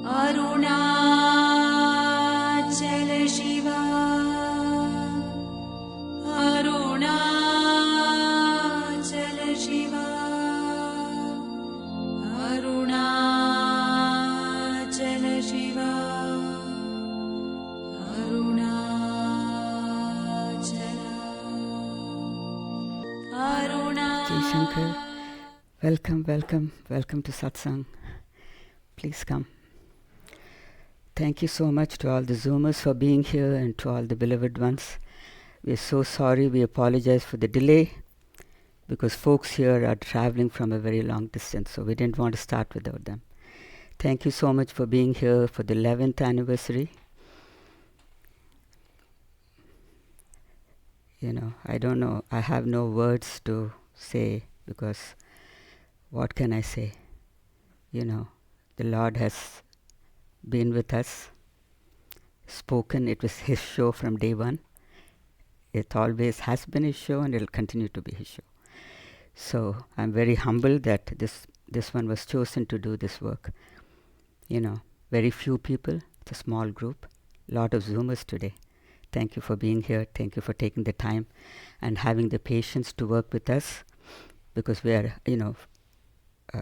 Arunachala Shiva, Arunachala Shiva, Arunachala Shiva, Arunachala. Jai Shankar, welcome, welcome, welcome to Satsang. Please come. Thank you so much to all the Zoomers for being here and to all the beloved ones. We are so sorry, we apologize for the delay because folks here are traveling from a very long distance, so we didn't want to start without them. Thank you so much for being here for the 11th anniversary. You know, I don't know, I have no words to say because what can I say? You know, the Lord has been with us, spoken. It was His show from day one. It always has been His show and it will continue to be His show. So I'm very humbled that this one was chosen to do this work. You know, very few people, it's a small group, lot of Zoomers today. Thank you for being here. Thank you for taking the time and having the patience to work with us, because we are, you know,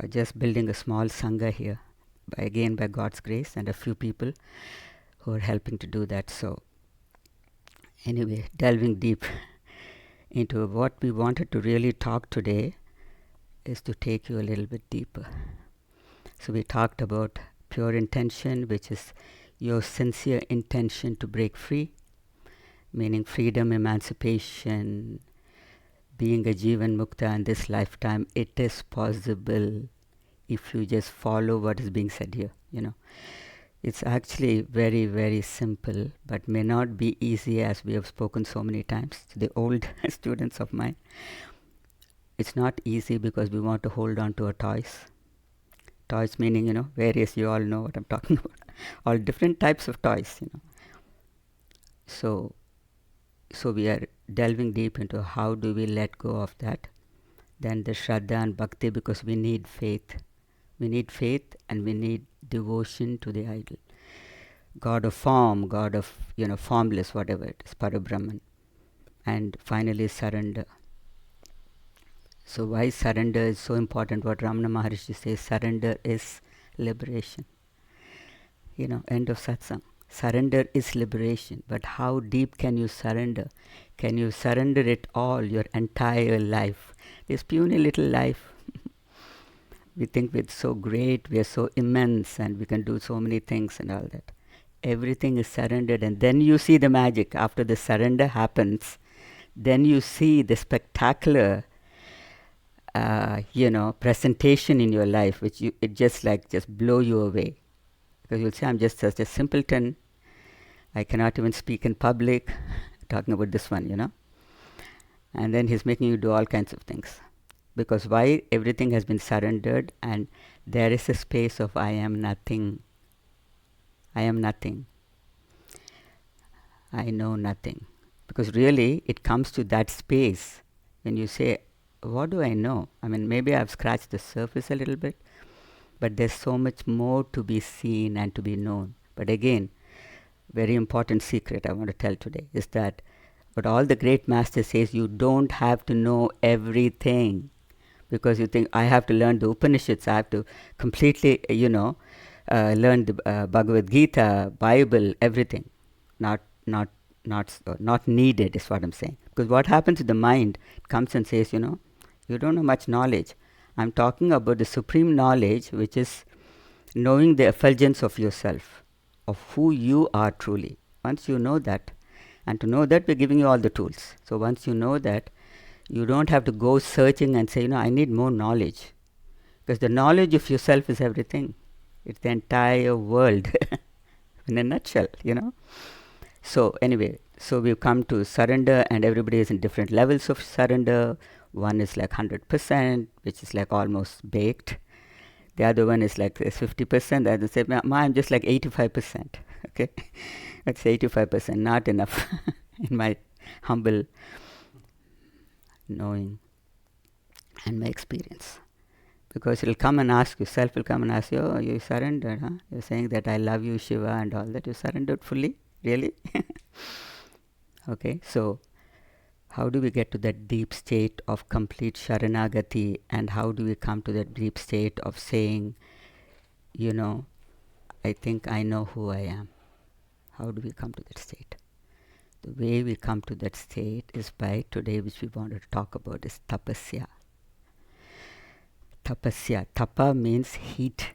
just building a small Sangha here, by God's grace, and a few people who are helping to do that. So anyway, delving deep into what we wanted to really talk today is to take you a little bit deeper. So we talked about pure intention, which is your sincere intention to break free, meaning freedom, emancipation, being a Jivanmukta in this lifetime. It is possible if you just follow what is being said here, you know. It's actually very, very simple, but may not be easy, as we have spoken so many times to the old students of mine. It's not easy because we want to hold on to our toys. Toys meaning, you know, various, you all know what I'm talking about. All different types of toys, you know. So we are delving deep into how do we let go of that. Then the shraddha and bhakti, because we need faith. We need faith and we need devotion to the idol. God of form, God of, you know, formless, whatever it is, Parabrahman. And finally surrender. So why surrender is so important? What Ramana Maharshi says, surrender is liberation. You know, end of satsang. Surrender is liberation. But how deep can you surrender? Can you surrender it all, your entire life? This puny little life. We think we're so great, we are so immense, and we can do so many things and all that. Everything is surrendered, and then you see the magic. After the surrender happens, then you see the spectacular, you know, presentation in your life, which it just blow you away. Because you'll say, I'm just such a simpleton. I cannot even speak in public. Talking about this one, you know. And then he's making you do all kinds of things. Because why? Everything has been surrendered and there is a space of I am nothing. I am nothing. I know nothing. Because really it comes to that space when you say, what do I know? I mean, maybe I've scratched the surface a little bit, but there's so much more to be seen and to be known. But again, very important secret I want to tell today is that what all the great masters says, you don't have to know everything. Because you think, I have to learn the Upanishads, I have to completely, you know, learn the Bhagavad Gita, Bible, everything. Not needed is what I'm saying. Because what happens to the mind, it comes and says, you know, you don't know much knowledge. I'm talking about the supreme knowledge, which is knowing the effulgence of yourself, of who you are truly. Once you know that, and to know that, we're giving you all the tools. So once you know that, you don't have to go searching and say, you know, I need more knowledge. Because the knowledge of yourself is everything. It's the entire world in a nutshell, you know. So anyway, so we've come to surrender, and everybody is in different levels of surrender. One is like 100%, which is like almost baked. The other one is like 50%. The other say, I'm just like 85%. Okay, that's 85%, not enough in my humble knowing and my experience. Because it'll come and ask you, self will come and ask you, oh, you surrendered, huh? You're saying that I love you, Shiva, and all that. You surrendered fully? Really? Okay, so how do we get to that deep state of complete sharanagati, and how do we come to that deep state of saying, I think I know who I am? How do we come to that state? The way we come to that state is by today, which we want to talk about, is tapasya. Tapasya. Tapa means heat.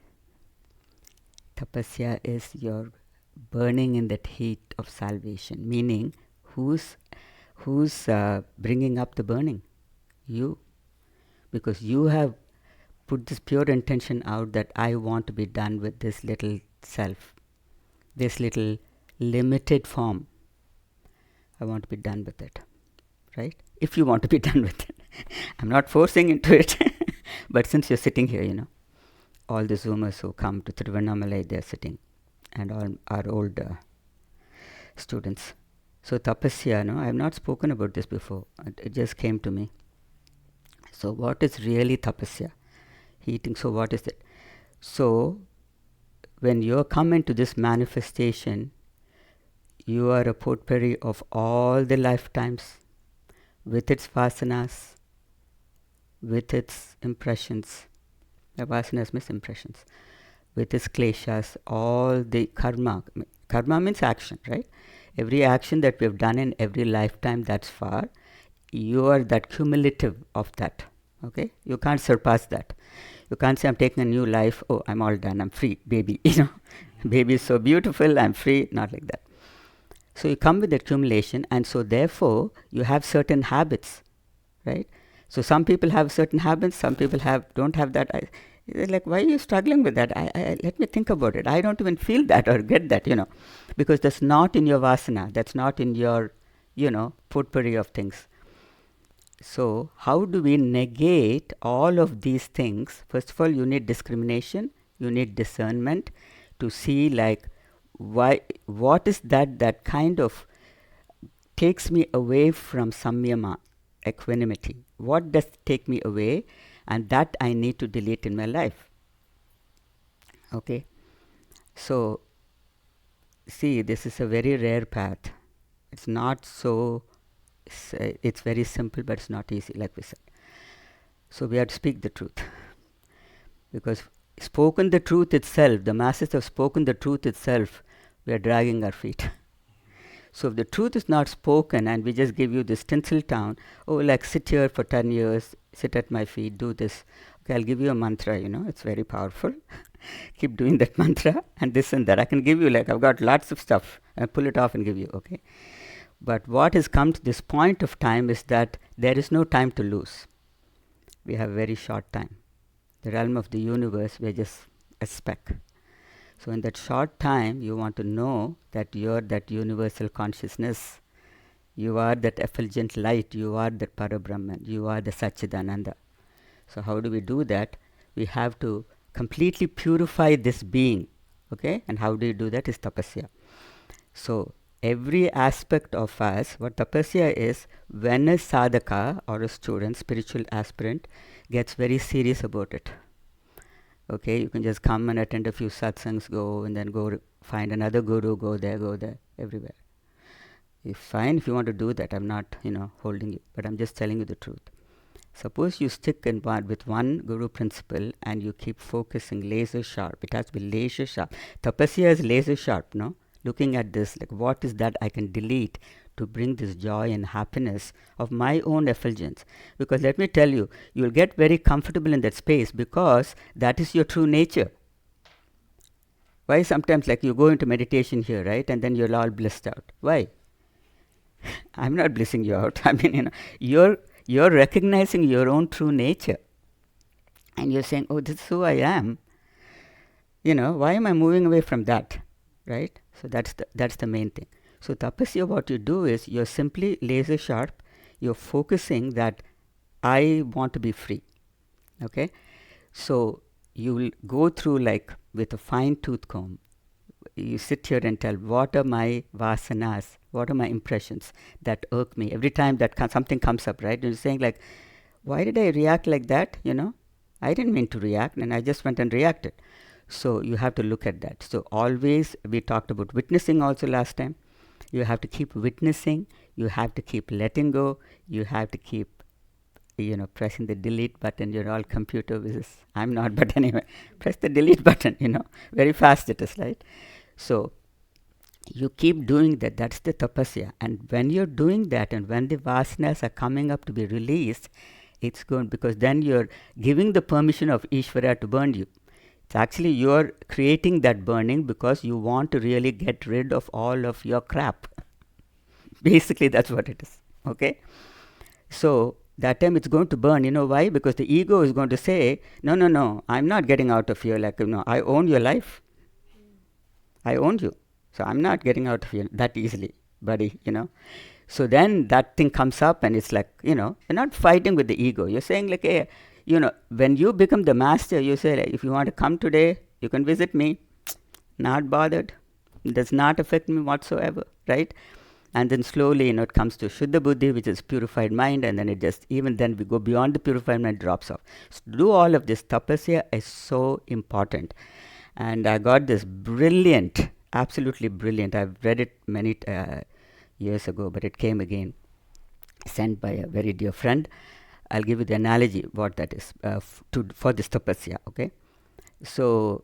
Tapasya is your burning in that heat of salvation. Meaning, who's bringing up the burning? You. Because you have put this pure intention out that I want to be done with this little self, this little limited form. I want to be done with it, right? If you want to be done with it. I'm not forcing into it. But since you're sitting here, all the Zoomers who come to Tiruvannamalai, they're sitting, and all our old students. So tapasya, I have not spoken about this before. It just came to me. So what is really tapasya? Heating. So what is it? So when you come into this manifestation, you are a potpourri of all the lifetimes, with its vasanas, with its impressions. The vasanas means impressions. With its kleshas, all the karma. Karma means action, right? Every action that we have done in every lifetime thus far, you are that cumulative of that. Okay? You can't surpass that. You can't say, I'm taking a new life, oh, I'm all done, I'm free, baby. Baby is so beautiful, I'm free. Not like that. So you come with accumulation, and so therefore you have certain habits, right? So some people have certain habits, some people don't have that. They're like, why are you struggling with that? Let me think about it. I don't even feel that or get that, because that's not in your vasana. That's not in your, potpourri of things. So how do we negate all of these things? First of all, you need discrimination. You need discernment to see what is that kind of takes me away from samyama, equanimity. What does take me away? And that I need to delete in my life. Okay. So, see, this is a very rare path. It's not so, it's very simple, but it's not easy, like we said. So we have to speak the truth. Because spoken the truth itself, the masses have spoken the truth itself, we are dragging our feet. So if the truth is not spoken and we just give you this tinsel town, sit here for 10 years, sit at my feet, do this. Okay, I'll give you a mantra, it's very powerful. Keep doing that mantra and this and that. I can give you, I've got lots of stuff. I'll pull it off and give you, okay. But what has come to this point of time is that there is no time to lose. We have very short time. The realm of the universe, we're just a speck. So in that short time, you want to know that you're that universal consciousness. You are that effulgent light. You are that Parabrahman. You are the Satchidananda. So how do we do that? We have to completely purify this being. Okay? And how do you do that? Is tapasya. So every aspect of us, what tapasya is, when a sadhaka or a student, spiritual aspirant, gets very serious about it. Okay, you can just come and attend a few satsangs, go and then go find another guru, go there, everywhere. It's fine if you want to do that. I'm not, holding you, but I'm just telling you the truth. Suppose you stick with one guru principle and you keep focusing laser sharp. It has to be laser sharp. Tapasya is laser sharp, no? Looking at this, what is that I can delete to bring this joy and happiness of my own effulgence. Because let me tell you, you will get very comfortable in that space because that is your true nature. Why sometimes you go into meditation here, right? And then you're all blissed out. Why? I'm not blissing you out. I mean, you're recognizing your own true nature. And you're saying, oh, this is who I am. Why am I moving away from that? Right? So that's the main thing. So tapasya, what you do is you're simply laser sharp. You're focusing that I want to be free. Okay? So you will go through with a fine tooth comb. You sit here and tell, what are my vasanas? What are my impressions that irk me? Every time that something comes up, right? You're saying why did I react like that? I didn't mean to react, and I just went and reacted. So you have to look at that. So always, we talked about witnessing also last time. You have to keep witnessing. You have to keep letting go. You have to keep, pressing the delete button. You're all computer whizzes. I'm not, but anyway, press the delete button, very fast it is, right? So you keep doing that. That's the tapasya. And when you're doing that, and when the vasanas are coming up to be released, it's good, because then you're giving the permission of Ishvara to burn you. It's actually you're creating that burning because you want to really get rid of all of your crap. Basically, that's what it is. Okay? So that time it's going to burn. You know why? Because the ego is going to say, no, I'm not getting out of here. Like, I own your life. I own you. So I'm not getting out of here that easily, buddy, So then that thing comes up, and it's like, you're not fighting with the ego. You're saying like, hey, when you become the master, you say, like, if you want to come today, you can visit me. Not bothered. It does not affect me whatsoever, right? And then slowly, it comes to Shuddha Buddhi, which is purified mind, and then it just, even then we go beyond the purified mind, drops off. So to do all of this, tapasya is so important. And I got this brilliant, absolutely brilliant, I've read it many years ago, but it came again, sent by a very dear friend. I'll give you the analogy what that is for this tapasya, okay? So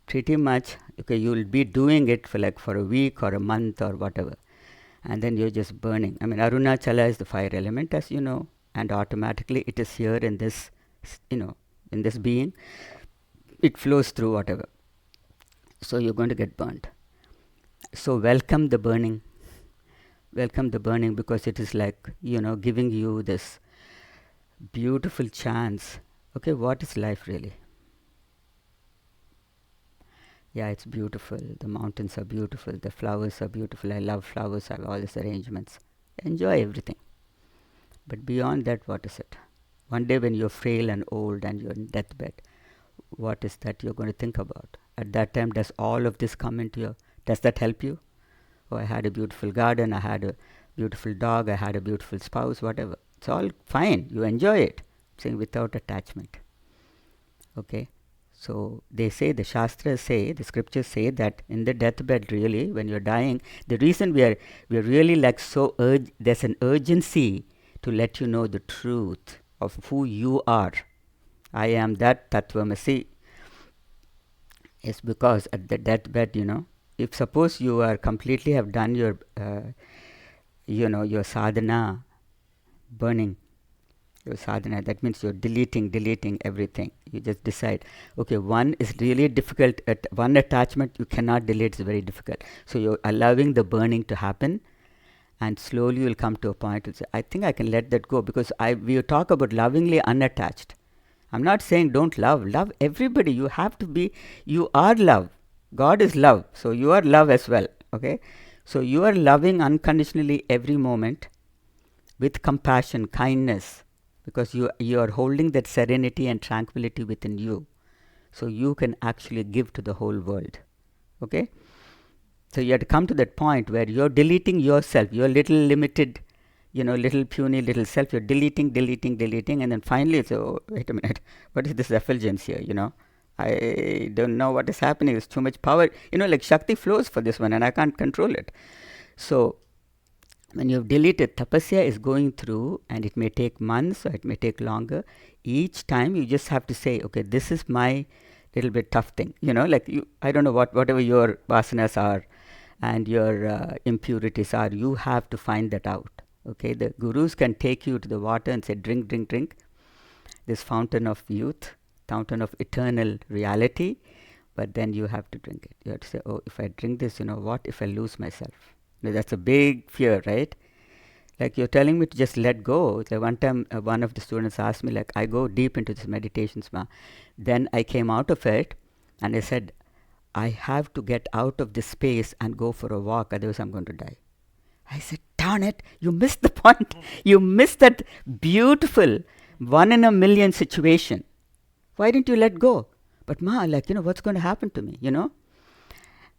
pretty much, okay, you'll be doing it for a week or a month or whatever, and then you're just burning. I mean, Arunachala is the fire element, as you know, and automatically it is here in this, in this being. It flows through whatever. So you're going to get burnt. So welcome the burning. Welcome the burning, because it is like, giving you this beautiful chance. Okay, what is life really? Yeah, it's beautiful. The mountains are beautiful. The flowers are beautiful. I love flowers. I have all these arrangements. Enjoy everything. But beyond that, what is it? One day when you're frail and old and you're in deathbed, what is that you're going to think about? At that time, does all of this come into your... Does that help you? Oh, I had a beautiful garden. I had a beautiful dog. I had a beautiful spouse, whatever. It's all fine. You enjoy it. Saying without attachment. Okay? So they say, the Shastras say, the scriptures say that in the deathbed, really, when you're dying, the reason we're really like so there's an urgency to let you know the truth of who you are. I am that Tattvamasi. Is because at the deathbed, if suppose you are completely have done your, your sadhana, burning, your sadhana, that means you're deleting everything. You just decide, okay, one is really difficult, at one attachment you cannot delete, it's very difficult. So you're allowing the burning to happen, and slowly you'll come to a point to say, I think I can let that go, because we talk about lovingly unattached. I'm not saying don't love. Love everybody. You have to be, you are love. God is love. So you are love as well. Okay? So you are loving unconditionally every moment with compassion, kindness, because you are holding that serenity and tranquility within you. So you can actually give to the whole world. Okay? So you have to come to that point where you're deleting yourself, your little limited, little puny little self. You're deleting, and then finally it's, oh, wait a minute, what is this effulgence here, I don't know what is happening. There's too much power, like Shakti flows for this one, and I can't control it. So when you've deleted, tapasya is going through, and it may take months or it may take longer. Each time you just have to say, okay, this is my little bit tough thing, like I don't know whatever your vasanas are and your impurities are, you have to find that out. Okay, the gurus can take you to the water and say, drink, this fountain of youth, fountain of eternal reality, but then you have to drink it. You have to say, oh, if I drink this, what if I lose myself? That's a big fear, right? Like, you're telling me to just let go. It's like one time one of the students asked me, like, I go deep into this meditations, ma. Then I came out of it and I said, I have to get out of this space and go for a walk, otherwise I'm going to die. I said, darn it, you missed the point. You missed that beautiful 1 in a million situation. Why didn't you let go? But ma, like, what's going to happen to me,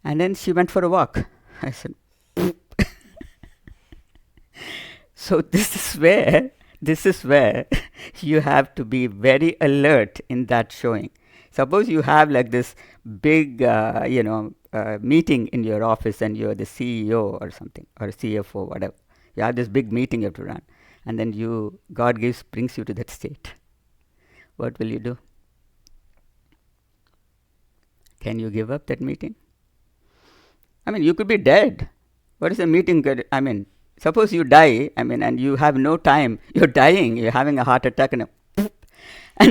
And then she went for a walk. I said, so this is where You have to be very alert in that showing. Suppose you have like this big, meeting in your office, and you're the CEO or something, or CFO, whatever. You have this big meeting you have to run, and then God brings you to that state. What will you do? Can you give up that meeting? I mean, you could be dead. What is a meeting? Suppose you die, and you have no time. You're dying. You're having a heart attack, and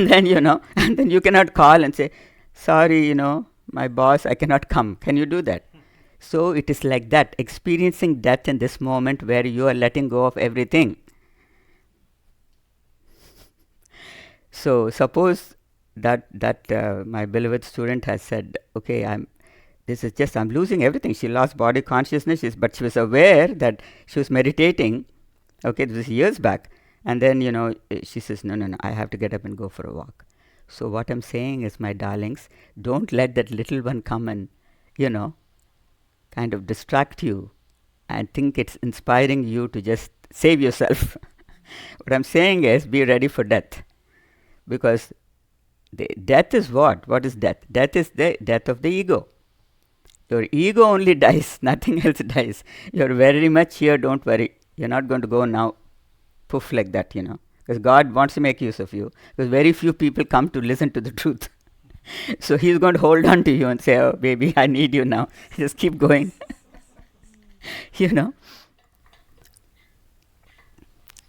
then, and then you cannot call and say, sorry, my boss, I cannot come. Can you do that? So it is like that, experiencing death in this moment where you are letting go of everything. So suppose that my beloved student has said, okay, I'm losing everything. She lost body consciousness, but she was aware that she was meditating. Okay, this was years back. And then, she says, no, I have to get up and go for a walk. So what I'm saying is, my darlings, don't let that little one come and, kind of distract you and think it's inspiring you to just save yourself. What I'm saying is, be ready for death. Because death is what? What is death? Death is the death of the ego. Your ego only dies, nothing else dies. You're very much here, don't worry. You're not going to go now, poof, like that, because God wants to make use of you. Because very few people come to listen to the truth. So He's going to hold on to you and say, oh, baby, I need you now. Just keep going.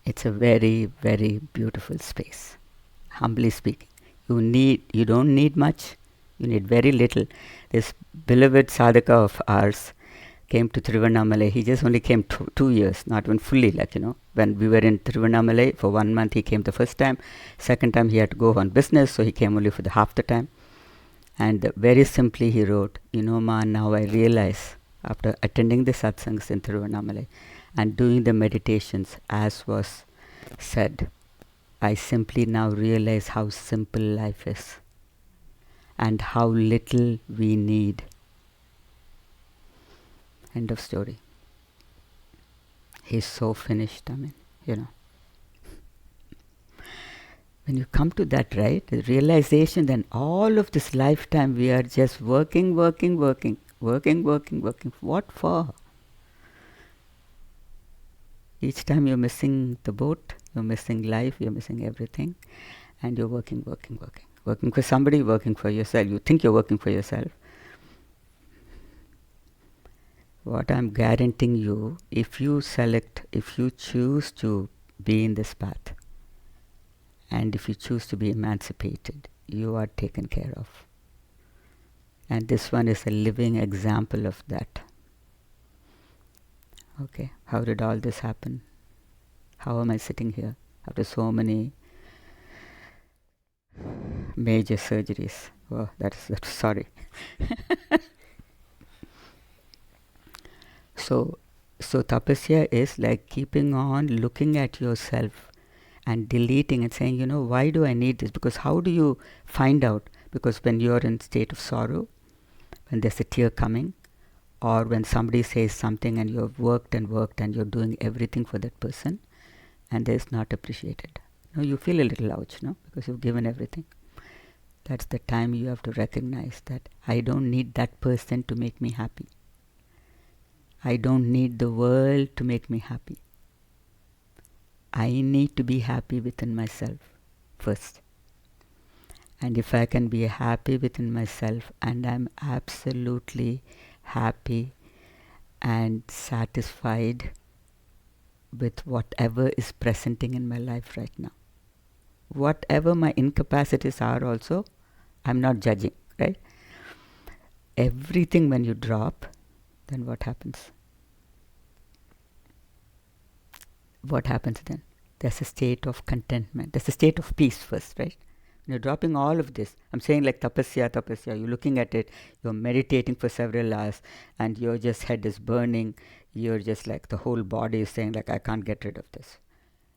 It's a very, very beautiful space. Humbly speaking. You don't need much. You need very little. This beloved sadhaka of ours came to Tiruvannamalai. He just only came 2 years, not even fully, when we were in Tiruvannamalai for 1 month. He came the first time. Second time he had to go on business, so he came only for the half the time. And very simply he wrote, Ma, now I realize, after attending the satsangs in Tiruvannamalai and doing the meditations as was said, I simply now realize how simple life is and how little we need. End of story. He's so finished, When you come to that, right, the realization, then all of this lifetime we are just working. What for? Each time you're missing the boat, you're missing life, you're missing everything, and you're working. Working for somebody, working for yourself. You think you're working for yourself. What I'm guaranteeing you, if you choose to be in this path, and if you choose to be emancipated, you are taken care of. And this one is a living example of that. Okay, how did all this happen? How am I sitting here after so many major surgeries? Oh, that's sorry. So tapasya is like keeping on looking at yourself and deleting and saying, why do I need this? Because how do you find out? Because when you're in state of sorrow, when there's a tear coming, or when somebody says something and you have worked and you're doing everything for that person, and it's not appreciated. You feel a little ouch, because you've given everything. That's the time you have to recognize that I don't need that person to make me happy. I don't need the world to make me happy. I need to be happy within myself first. And if I can be happy within myself, and I'm absolutely happy and satisfied with whatever is presenting in my life right now, whatever my incapacities are also, I'm not judging, right? Everything when you drop, then what happens? What happens then? There's a state of contentment. There's a state of peace first, right? When you're dropping all of this, I'm saying like tapasya, you're looking at it, you're meditating for several hours, and your just head is burning, you're just like, the whole body is saying like, I can't get rid of this.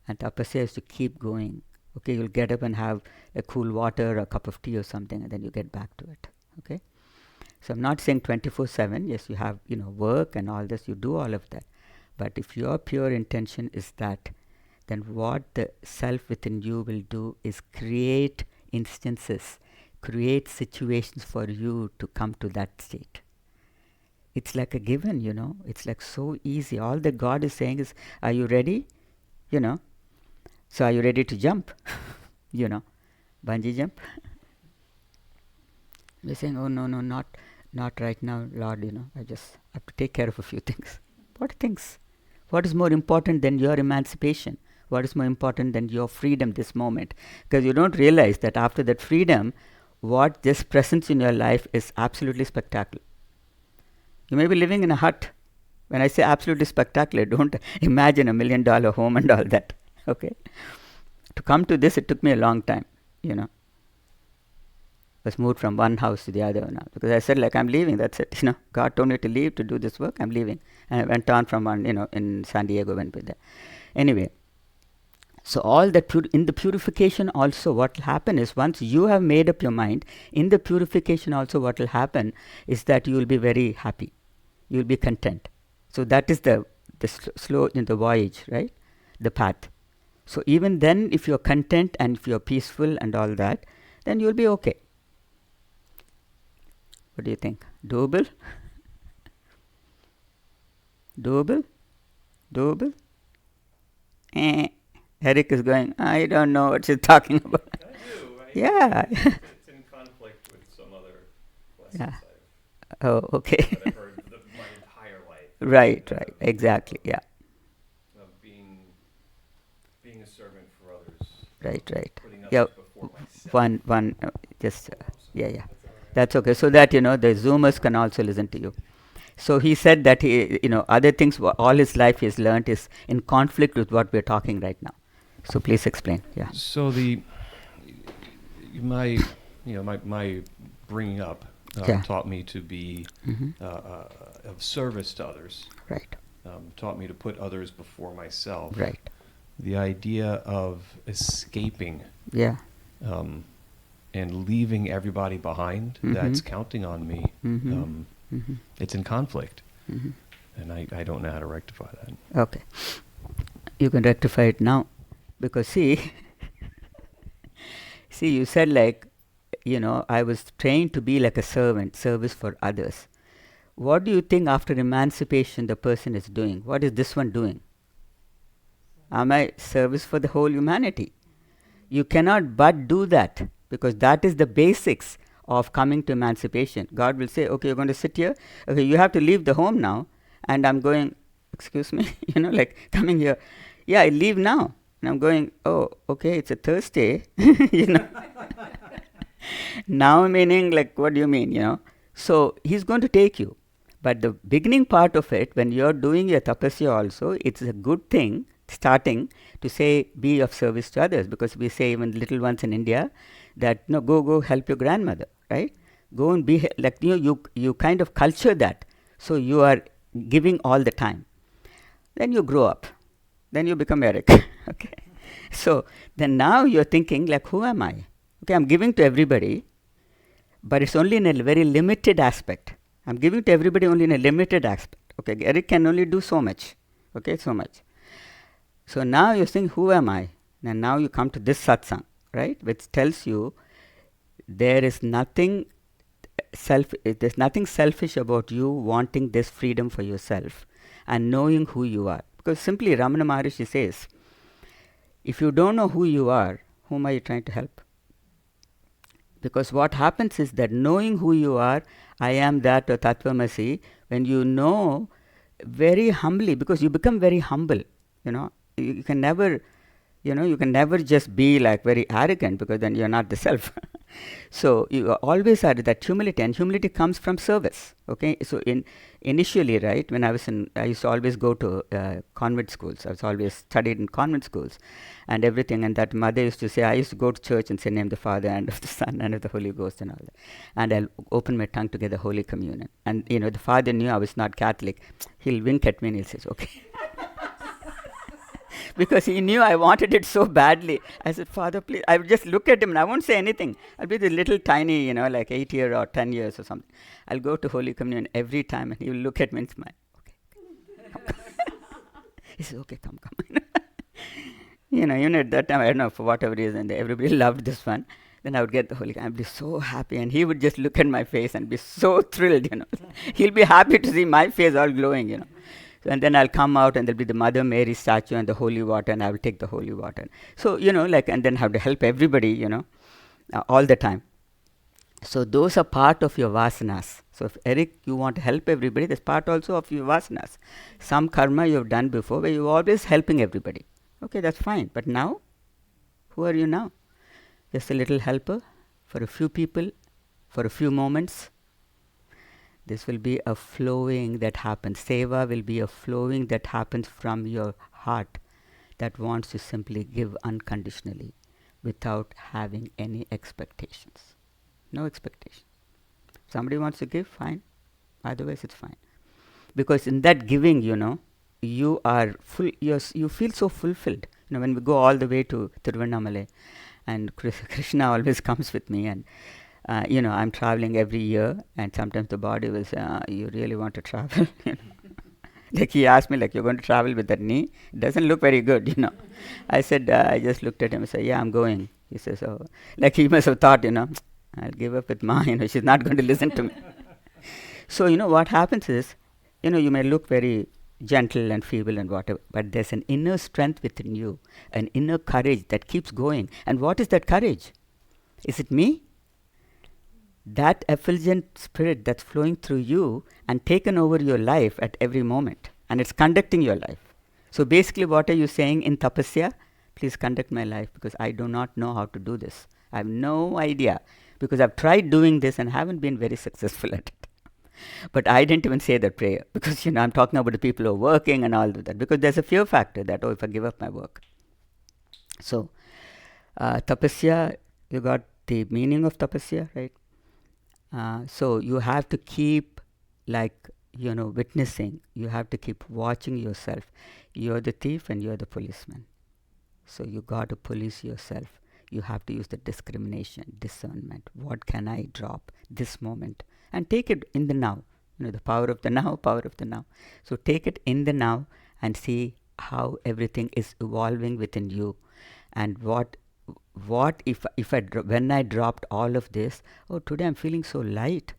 And tapasya is to keep going. Okay, you'll get up and have a cool water, a cup of tea or something, and then you get back to it. Okay? So I'm not saying 24/7. Yes, you have, work and all this, you do all of that. But if your pure intention is that then what the self within you will do is create instances, create situations for you to come to that state. It's like a given, It's like so easy. All that God is saying is, are you ready? So are you ready to jump? Bungee jump? We're saying, oh, no, not right now, Lord, I just have to take care of a few things. What things? What is more important than your emancipation? What is more important than your freedom this moment? Because you don't realize that after that freedom, what this presence in your life is absolutely spectacular. You may be living in a hut. When I say absolutely spectacular, don't imagine $1 million home and all that. Okay? To come to this, it took me a long time, was moved from one house to the other now. Because I said, I'm leaving, that's it. God told me to leave to do this work, I'm leaving. And I went on from one, in San Diego, went with that. Anyway, so all that in the purification also, what will happen is once you have made up your mind, in the purification also what will happen is that you will be very happy. You will be content. So that is the slow in the voyage, right? The path. So even then, if you're content and if you're peaceful and all that, then you'll be okay. What do you think? Doable? Doable? Doable? Eric is going, I don't know what she's talking about. I do. Yeah. It's in conflict with some other lessons Oh, okay. that I've heard my entire life. Right. Exactly, yeah. Of being a servant for others. Right. Putting Yeah, others before myself. Yeah. That's okay. So that, the Zoomers can also listen to you. So he said that he, other things, all his life he has learned is in conflict with what we're talking right now. So please explain. Yeah. So my bringing up taught me to be of service to others. Right. Taught me to put others before myself. Right. The idea of escaping. Yeah. And leaving everybody behind that's counting on me. It's in conflict. And I don't know how to rectify that. Okay. You can rectify it now. Because see, you said I was trained to be like a servant, service for others. What do you think after emancipation the person is doing? What is this one doing? Am I service for the whole humanity? You cannot but do that, because that is the basics of coming to emancipation. God will say, okay, you're going to sit here. Okay, you have to leave the home now. And I'm going, excuse me, coming here. Yeah, I leave now. And I'm going, oh, okay, it's a Thursday. Now meaning, what do you mean, So he's going to take you. But the beginning part of it, when you're doing your tapasya also, it's a good thing, starting to say, be of service to others. Because we say, even little ones in India, that, go help your grandmother, right? Go and be, you kind of culture that. So you are giving all the time. Then you grow up. Then you become Eric. Okay. So then now you're thinking, who am I? Okay, I'm giving to everybody, but it's only in a very limited aspect. I'm giving to everybody only in a limited aspect. Okay, Eric can only do so much. Okay, so much. So now you're saying, who am I? And now you come to this satsang, right? Which tells you there's nothing selfish about you wanting this freedom for yourself and knowing who you are. Because simply Ramana Maharshi says, if you don't know who you are, whom are you trying to help? Because what happens is that knowing who you are, I am that or Tattvamasi, when you know very humbly, because you become very humble, you can never, you can never just be very arrogant, because then you're not the self. So you always are that humility, and humility comes from service. Okay, so initially, right, when I used to always go to convent schools. I was always studied in convent schools, and everything. And that mother used to say, I used to go to church and say, name the Father and of the Son and of the Holy Ghost and all that. And I'll open my tongue to get the Holy Communion. And the father knew I was not Catholic. He'll wink at me and he'll say, okay. Because he knew I wanted it so badly. I said, Father, please. I would just look at him and I won't say anything. I'll be the little tiny, 8 years or 10 years or something. I'll go to Holy Communion every time and he will look at me and smile. Okay. He says, okay, come. Even at that time, I don't know, for whatever reason, everybody loved this one. Then I would get the Holy Ghost. I'd be so happy. And he would just look at my face and be so thrilled. He'll be happy to see my face all glowing. So, and then I'll come out and there'll be the Mother Mary statue and the holy water, and I will take the holy water. So, and then have to help everybody, all the time. So those are part of your vasanas. So if Eric, you want to help everybody, that's part also of your vasanas. Some karma you have done before where you're always helping everybody. Okay, that's fine. But now, who are you now? Just a little helper for a few people, for a few moments. This will be a flowing that happens. Seva will be a flowing that happens from your heart that wants to simply give unconditionally without having any expectations. No expectation. Somebody wants to give, fine. Otherwise, it's fine. Because in that giving, you are full. You feel so fulfilled. When we go all the way to Tiruvannamalai, and Krishna always comes with me, and I'm traveling every year, and sometimes the body will say, "You really want to travel?" Like he asked me, like, "You're going to travel with that knee? It doesn't look very good." I said, I just looked at him and said, "Yeah, I'm going." He says, "Oh," like he must have thought, I'll give up with Ma, she's not going to listen to me. So, what happens is, you may look very gentle and feeble and whatever, but there's an inner strength within you, an inner courage that keeps going. And what is that courage? Is it me? That effulgent spirit that's flowing through you and taken over your life at every moment, and it's conducting your life. So basically, what are you saying in Tapasya? Please conduct my life, because I do not know how to do this. I have no idea, because I've tried doing this and haven't been very successful at it. But I didn't even say that prayer, because I'm talking about the people who are working and all of that, because there's a fear factor that, if I give up my work. So Tapasya, you got the meaning of Tapasya, right? So you have to keep witnessing. You have to keep watching yourself. You're the thief and you're the policeman. So you got to police yourself. You have to use the discrimination, discernment. What can I drop this moment? And take it in the now. The power of the now, power of the now. So take it in the now and see how everything is evolving within you. And what if when I dropped all of this, today I'm feeling so light,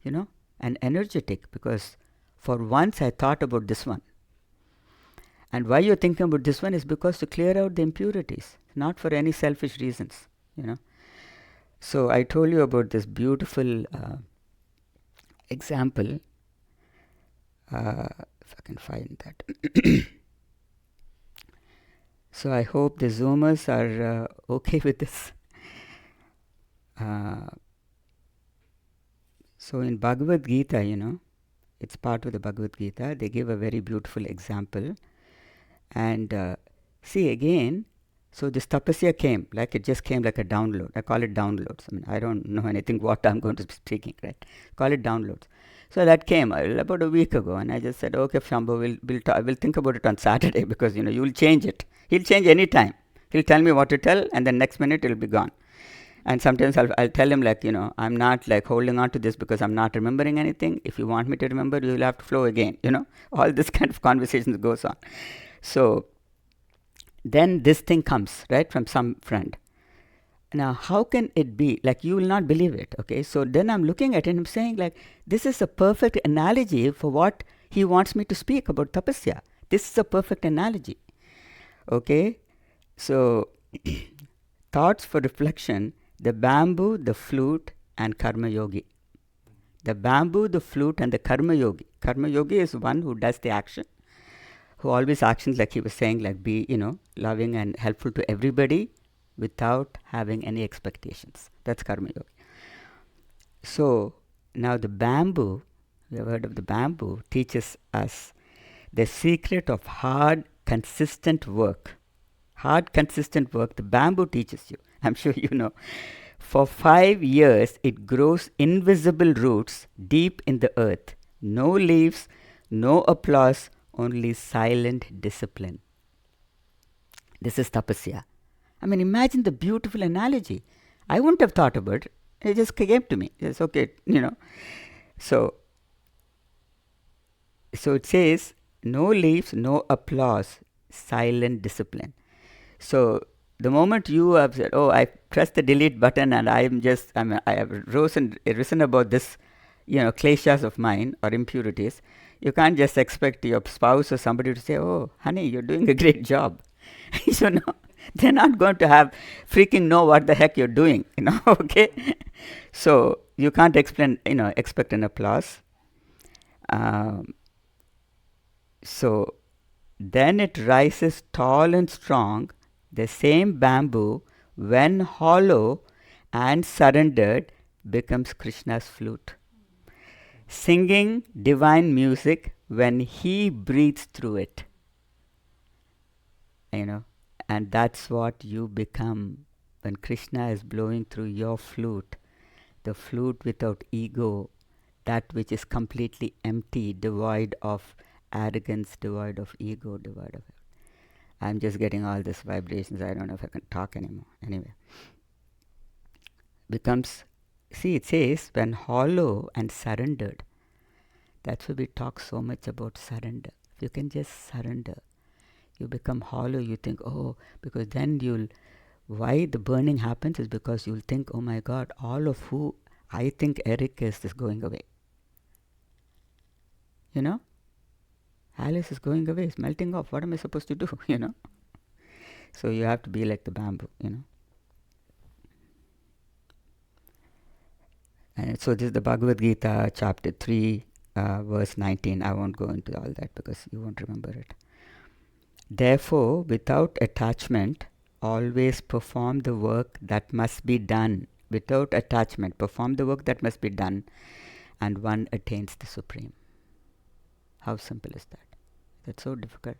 and energetic, because for once I thought about this one. And why you're thinking about this one is because to clear out the impurities, not for any selfish reasons, So I told you about this beautiful example, if I can find that. So I hope the Zoomers are okay with this. So in Bhagavad Gita, it's part of the Bhagavad Gita, they give a very beautiful example. And see again, so this Tapasya came, it just came like a download. I call it downloads. I don't know anything what I'm going to be speaking, right? Call it downloads. So that came about a week ago, and I just said, okay, Shambhu, we'll think about it on Saturday, because, you'll change it. He'll change any time. He'll tell me what to tell, and then next minute it'll be gone. And sometimes I'll tell him, I'm not holding on to this because I'm not remembering anything. If you want me to remember, you'll have to flow again, All this kind of conversations goes on. So then this thing comes, right, from some friend. Now, how can it be? You will not believe it, okay? So then I'm looking at it and I'm saying, this is a perfect analogy for what he wants me to speak about Tapasya. This is a perfect analogy, okay? So, thoughts for reflection, the bamboo, the flute, and Karma Yogi. The bamboo, the flute, and the Karma Yogi. Karma Yogi is one who does the action, who always actions, like he was saying, be, loving and helpful to everybody without having any expectations. That's Karma Yogi. So, now the bamboo, we have heard of the bamboo, teaches us the secret of hard, consistent work. Hard, consistent work, the bamboo teaches you. I'm sure you know. For 5 years, it grows invisible roots deep in the earth. No leaves, no applause, only silent discipline. This is Tapasya. Imagine the beautiful analogy. I wouldn't have thought about it. It just came to me. It's okay, So it says, no leaves, no applause, silent discipline. So the moment you have said, oh, I pressed the delete button and I have risen about this, kleshas of mine or impurities, you can't just expect your spouse or somebody to say, oh, honey, you're doing a great job. No, they're not going to have freaking know what the heck you're doing, okay? So you can't expect an applause. So then it rises tall and strong, the same bamboo, when hollow and surrendered, becomes Krishna's flute, singing divine music when he breathes through it. And that's what you become when Krishna is blowing through your flute, the flute without ego, that which is completely empty, devoid of arrogance, devoid of ego, devoid of... I'm just getting all these vibrations. I don't know if I can talk anymore. Anyway. Becomes... See, it says, when hollow and surrendered. That's why we talk so much about surrender. If you can just surrender, you become hollow. You think, oh, because then you'll... Why the burning happens is because you'll think, oh my God, all of who I think Eric is going away. Alice is going away, it's melting off. What am I supposed to do, So you have to be like the bamboo, And so this is the Bhagavad Gita, chapter 3, verse 19. I won't go into all that because you won't remember it. Therefore, without attachment, always perform the work that must be done. Without attachment, perform the work that must be done, and one attains the Supreme. How simple is that? That's so difficult.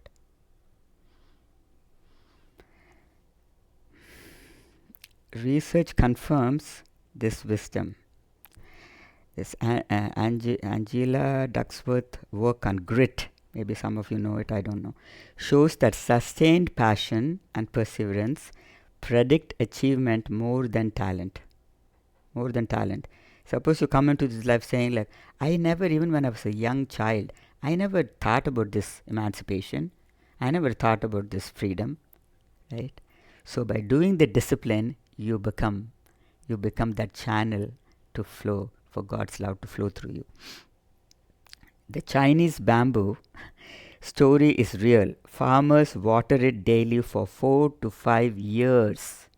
Research confirms this wisdom. This Angela Duckworth's work on grit, maybe some of you know it, I don't know, shows that sustained passion and perseverance predict achievement more than talent. More than talent. Suppose you come into this life saying like, I never, even when I was a young child, I never thought about this emancipation. I never thought about this freedom, right? So by doing the discipline, you become that channel to flow, for God's love to flow through you. The Chinese bamboo story is real. Farmers water it daily for 4 to 5 years,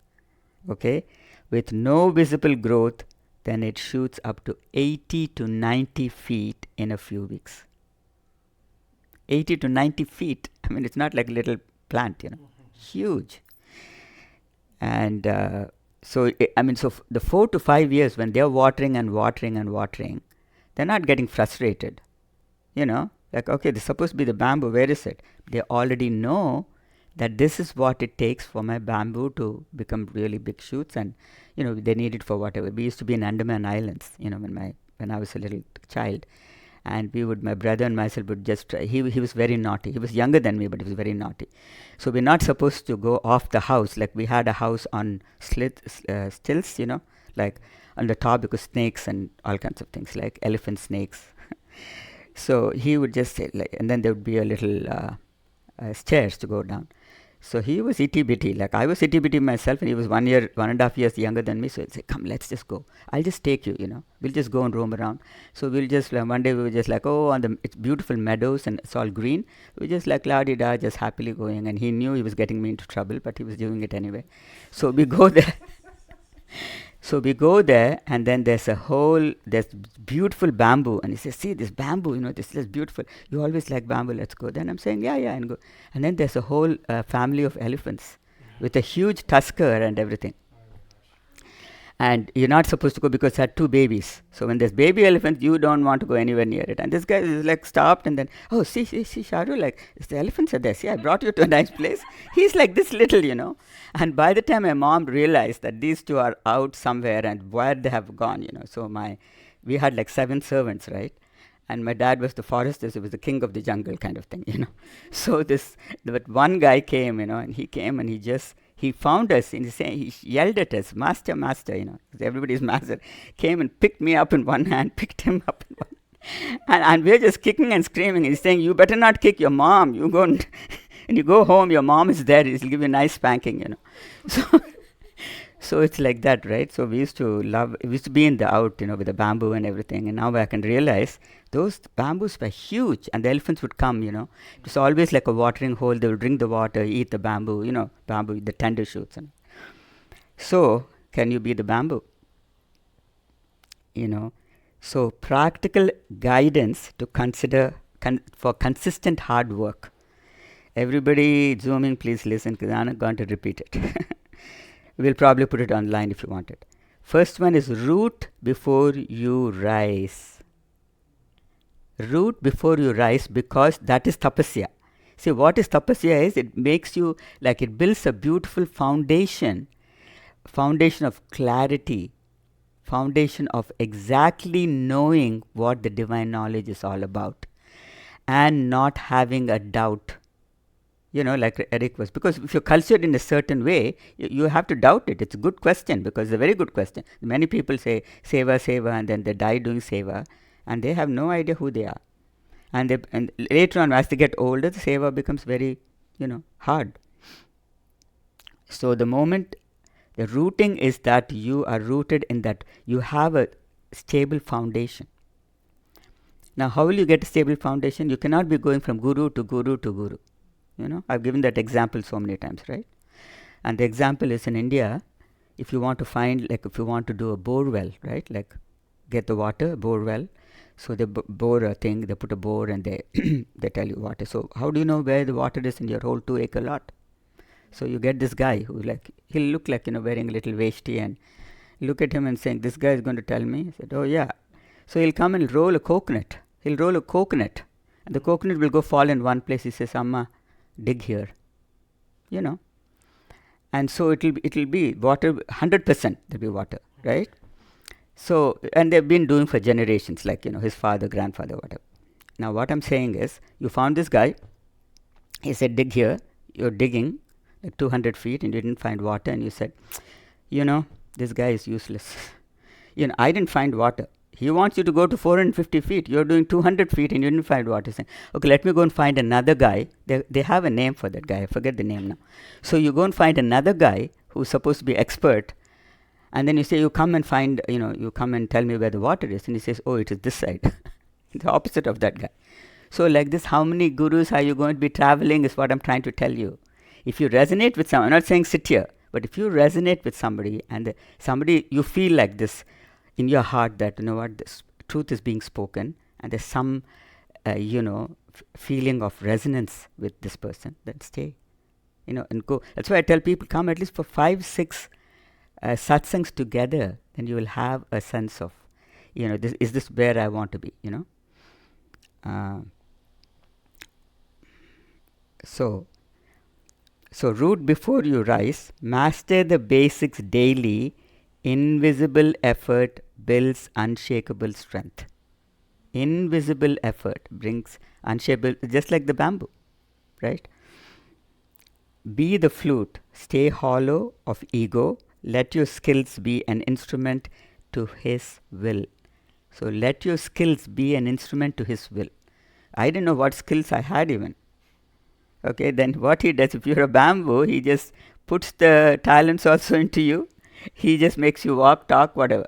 okay? With no visible growth, then it shoots up to 80 to 90 feet in a few weeks. 80 to 90 feet. I mean, it's not like a little plant, Huge. And so the 4 to 5 years when they're watering and watering and watering, they're not getting frustrated. Like, okay, this is supposed to be the bamboo. Where is it? They already know that this is what it takes for my bamboo to become really big shoots, and they need it for whatever. We used to be in Andaman Islands, when I was a little child, and my brother and myself would just he was very naughty. He was younger than me, but he was very naughty. So we're not supposed to go off the house. Like, we had a house on stilts, like on the top, because snakes and all kinds of things, like elephant snakes. So he would just say, like, and then there would be a little stairs to go down. So he was itty bitty, like I was itty bitty myself, and he was 1.5 years younger than me. So he'd say, come, let's just go. I'll just take you, We'll just go and roam around. So we'll just, one day we were just like, oh, it's beautiful meadows and it's all green. We just like la-di-da, just happily going. And he knew he was getting me into trouble, but he was doing it anyway. So we go there. So we go there, and then there's beautiful bamboo. And he says, see, this bamboo, this is beautiful. You always like bamboo, let's go. Then I'm saying, yeah, and go. And then there's a whole family of elephants with a huge tusker and everything. And you're not supposed to go because it had 2 babies. So when there's baby elephants, you don't want to go anywhere near it. And this guy is like stopped, and then, oh, see, Sharu, like, the elephants are there. See, I brought you to a nice place. He's like this little, And by the time my mom realized that these 2 are out somewhere and where they have gone, So we had like 7 servants, right? And my dad was the forester, so he was the king of the jungle kind of thing, So but one guy came, and he came and he found us, and he yelled at us, master, because everybody's master, came and picked me up in one hand, picked him up in one hand. And we're just kicking and screaming. He's saying, you better not kick your mom. You go and And you go home, your mom is there, she'll give you a nice spanking, So, so it's like that, right? So we used to be in the out, with the bamboo and everything. And now I can realize those bamboos were huge, and the elephants would come, It was always like a watering hole. They would drink the water, eat the bamboo, bamboo, the tender shoots. So, can you be the bamboo? So practical guidance to consider for consistent hard work. Everybody zooming, please listen, because I'm not going to repeat it. We'll probably put it online if you want it. First one is root before you rise. Root before you rise, because that is tapasya. See, what is tapasya is, it makes you, it builds a beautiful foundation of clarity, foundation of exactly knowing what the divine knowledge is all about, and not having a doubt. Like Eric was, because if you're cultured in a certain way, you have to doubt it. It's a good question, because it's a very good question. Many people say seva, seva, and then they die doing seva, and they have no idea who they are. And later on, as they get older, the seva becomes very, hard. So the moment, the rooting is that you are rooted in that you have a stable foundation. Now, how will you get a stable foundation? You cannot be going from guru to guru to guru. I've given that example so many times, right? And the example is in India, if you want to find, if you want to do a bore well, right? Get the water, bore well. So they bore a thing, they put a bore, and they they tell you water. So how do you know where the water is in your whole 2-acre lot? So you get this guy who he'll look like, wearing a little veshti, and look at him and saying, this guy is going to tell me. I said, oh yeah. So he'll come and roll a coconut. He'll roll a coconut, and the coconut will go fall in one place. He says, Amma, dig here, and so it'll be water, 100% there'll be water, right? So, and they've been doing for generations, his father, grandfather, whatever. Now what I'm saying is, you found this guy, he said, dig here. You're digging 200 feet and you didn't find water, and you said, this guy is useless. I didn't find water. He wants you to go to 450 feet. You're doing 200 feet and you didn't find water. Saying, okay, let me go and find another guy. They have a name for that guy. I forget the name now. So you go and find another guy who's supposed to be expert. And then you say, you come and find, you come and tell me where the water is. And he says, oh, it is this side. The opposite of that guy. So like this, how many gurus are you going to be traveling is what I'm trying to tell you. If you resonate with someone, I'm not saying sit here, but if you resonate with somebody, and somebody, you feel like this in your heart that, this truth is being spoken, and there's some, feeling of resonance with this person, then stay, and go. That's why I tell people, come at least for 5-6 satsangs together, then you will have a sense of, is this where I want to be, So root before you rise, master the basics daily. Invisible effort builds unshakable strength. Invisible effort brings unshakable, just like the bamboo, right? Be the flute, stay hollow of ego. Let your skills be an instrument to his will. So let your skills be an instrument to his will. I didn't know what skills I had even. Okay, then what he does, if you're a bamboo, he just puts the talents also into you. He just makes you walk, talk, whatever.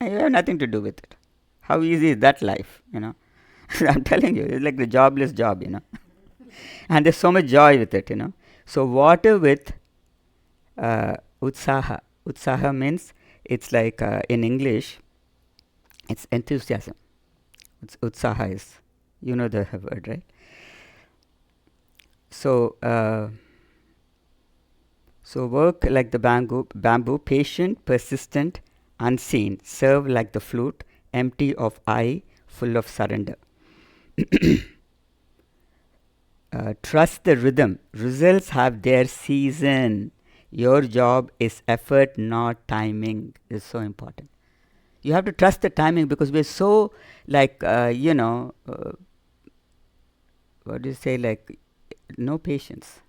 And you have nothing to do with it. How easy is that life, I'm telling you, it's like the jobless job, And there's so much joy with it, So water with utsaha. Utsaha means, it's like in English, it's enthusiasm. Utsaha is, the word, right? So, so work like the bamboo, patient, persistent, unseen. Serve like the flute, empty of I, full of surrender. Trust the rhythm. Results have their season. Your job is effort, not timing. It's so important. You have to trust the timing, because we're so what do you say, no patience.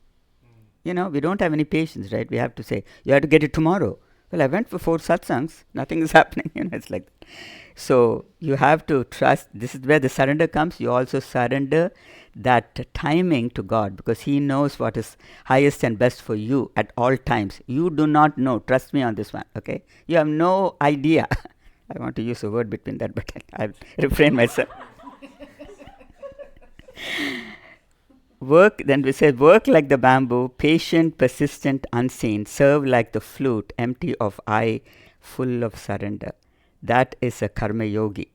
We don't have any patience, right? We have to say, you have to get it tomorrow. Well, I went for 4 satsangs, nothing is happening, it's like that. So you have to trust. This is where the surrender comes. You also surrender that timing to God, because He knows what is highest and best for you at all times. You do not know. Trust me on this one, okay? You have no idea. I want to use a word between that, but I'll refrain myself. Then we say, work like the bamboo, patient, persistent, unseen, serve like the flute, empty of eye, full of surrender. That is a karma yogi.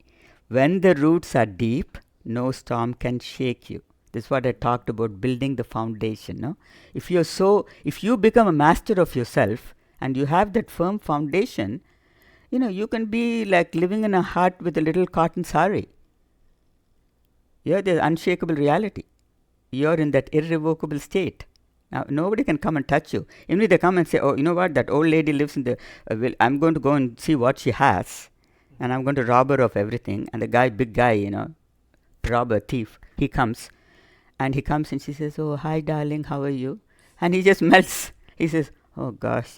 When the roots are deep, no storm can shake you. This is what I talked about, building the foundation. No? If you become a master of yourself and you have that firm foundation, you can be like living in a hut with a little cotton sari. There's unshakable reality. You're in that irrevocable state. Now, nobody can come and touch you. Even if they come and say, oh, you know what, that old lady lives in the, I'm going to go and see what she has, and I'm going to rob her of everything. And the guy, big guy, robber, thief, he comes and she says, oh, hi, darling, how are you? And he just melts. He says, oh, gosh,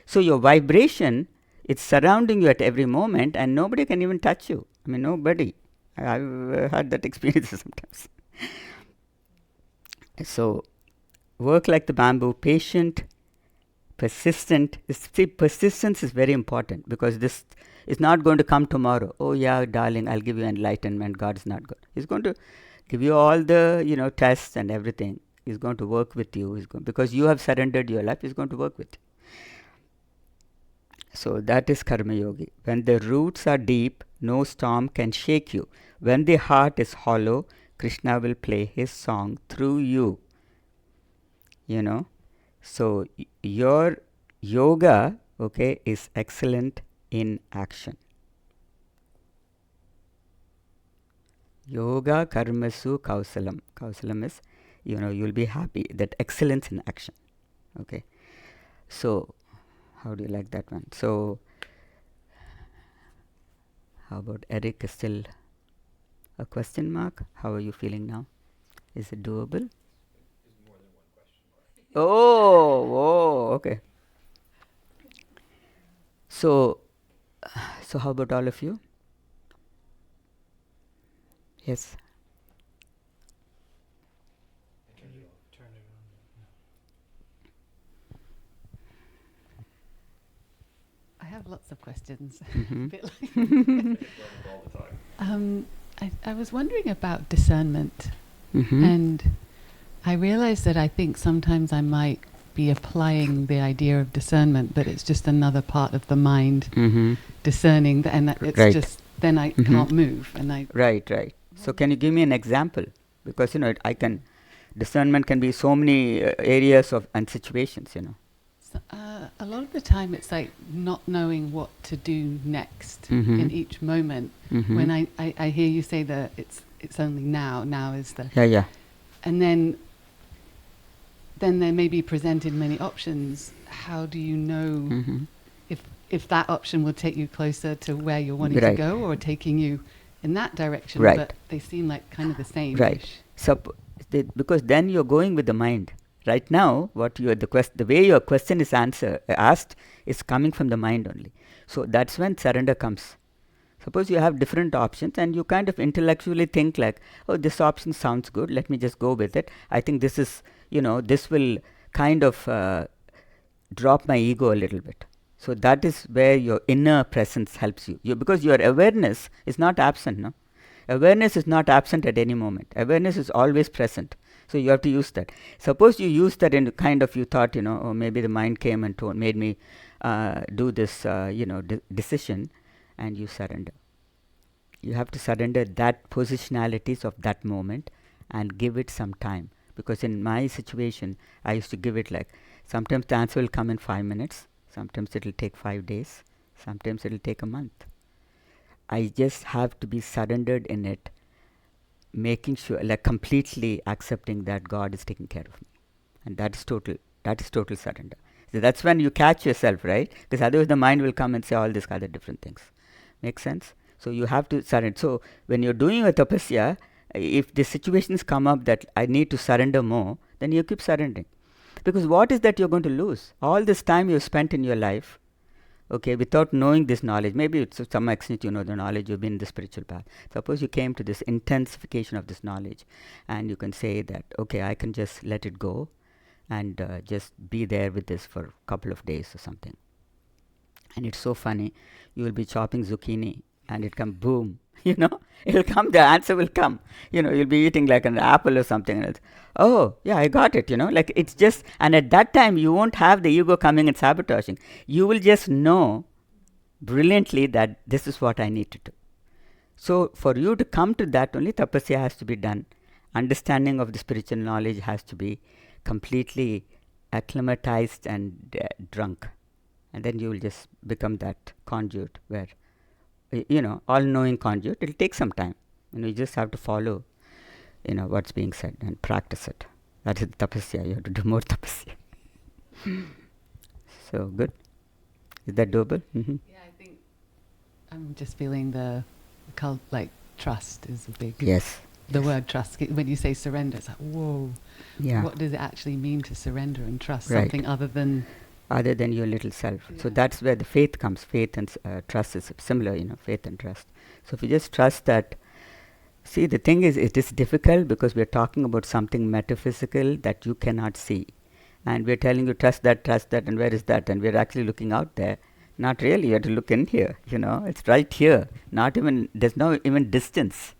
So your vibration, it's surrounding you at every moment, and nobody can even touch you. I mean, nobody. I've had that experience sometimes. So, work like the bamboo, patient, persistent. See, persistence is very important, because this is not going to come tomorrow. Oh, yeah, darling, I'll give you enlightenment. God is not good. He's going to give you all the, tests and everything. He's going to work with you. Because you have surrendered your life, He's going to work with you. So, that is karma yogi. When the roots are deep, no storm can shake you. When the heart is hollow, Krishna will play His song through you. So your yoga, okay, is excellent in action. Yoga karmasu kausalam. Kausalam is, you'll be happy. That excellence in action. Okay. So, how do you like that one? So, how about Eric? Is still a question mark? How are you feeling now? Is it doable? More than one question mark. Oh, okay. So how about all of you? Yes. Can you turn it on? I have lots of questions. Mm-hmm. A bit like All the time. I was wondering about discernment, Mm-hmm. and I realized that I think sometimes I might be applying the idea of discernment, but it's just another part of the mind Mm-hmm. discerning, and that it's Right. just then I Mm-hmm. can't move, and I Right. So can you give me an example? Because discernment can be so many areas and situations. So, a lot of the time it's like not knowing what to do next Mm-hmm. in each moment. Mm-hmm. When I hear you say that it's only now is the, Yeah. and then there may be presented many options. How do you know Mm-hmm. if that option will take you closer to where you're wanting Right. to go, or taking you in that direction? Right. But they seem like kind of the same. Right. Because then you're going with the mind. Right now, the way your question is asked is coming from the mind only. So that's when surrender comes. Suppose you have different options and you kind of intellectually think like, oh, this option sounds good, let me just go with it. I think this is, this will kind of drop my ego a little bit. So that is where your inner presence helps you. Because your awareness is not absent, no? Awareness is not absent at any moment. Awareness is always present. So you have to use that. Suppose you use that in kind of, you thought, or maybe the mind came and made me do this, decision, and you surrender. You have to surrender that positionalities of that moment and give it some time. Because in my situation, I used to give it like, sometimes the answer will come in 5 minutes, sometimes it will take 5 days, sometimes it will take a month. I just have to be surrendered in it, making sure, like completely accepting that God is taking care of me. And that is total surrender. So that's when you catch yourself, right? Because otherwise the mind will come and say all these other different things. Make sense? So you have to surrender. So when you're doing a tapasya, if the situations come up that I need to surrender more, then you keep surrendering. Because what is that you're going to lose? All this time you've spent in your life, okay, without knowing this knowledge. Maybe to some extent you know the knowledge, you've been in the spiritual path. Suppose you came to this intensification of this knowledge, and you can say that, okay, I can just let it go and just be there with this for a couple of days or something. And it's so funny, you will be chopping zucchini and it come boom, it'll come, the answer will come. You'll be eating like an apple or something, and it's, oh yeah, I got it, like it's just, and at that time you won't have the ego coming and sabotaging. You will just know brilliantly that this is what I need to do. So for you to come to that, only tapasya has to be done. Understanding of the spiritual knowledge has to be completely acclimatized and drunk. And then you will just become that conduit where, all-knowing conduit. It'll take some time. You just have to follow, what's being said and practice it. That is tapasya. You have to do more tapasya. So, good. Is that doable? Mm-hmm. Yeah, I think I'm just feeling the trust is a big... Yes. The word trust, when you say surrender, it's like, whoa. Yeah. What does it actually mean to surrender and trust Right. something other than your little self? Yeah. So that's where the faith comes. Faith and trust is similar, faith and trust. So if you just trust that, see, the thing is, it is difficult because we're talking about something metaphysical that you cannot see. And we're telling you, trust that, and where is that? And we're actually looking out there. Not really, you have to look in here, it's right here. There's no even distance.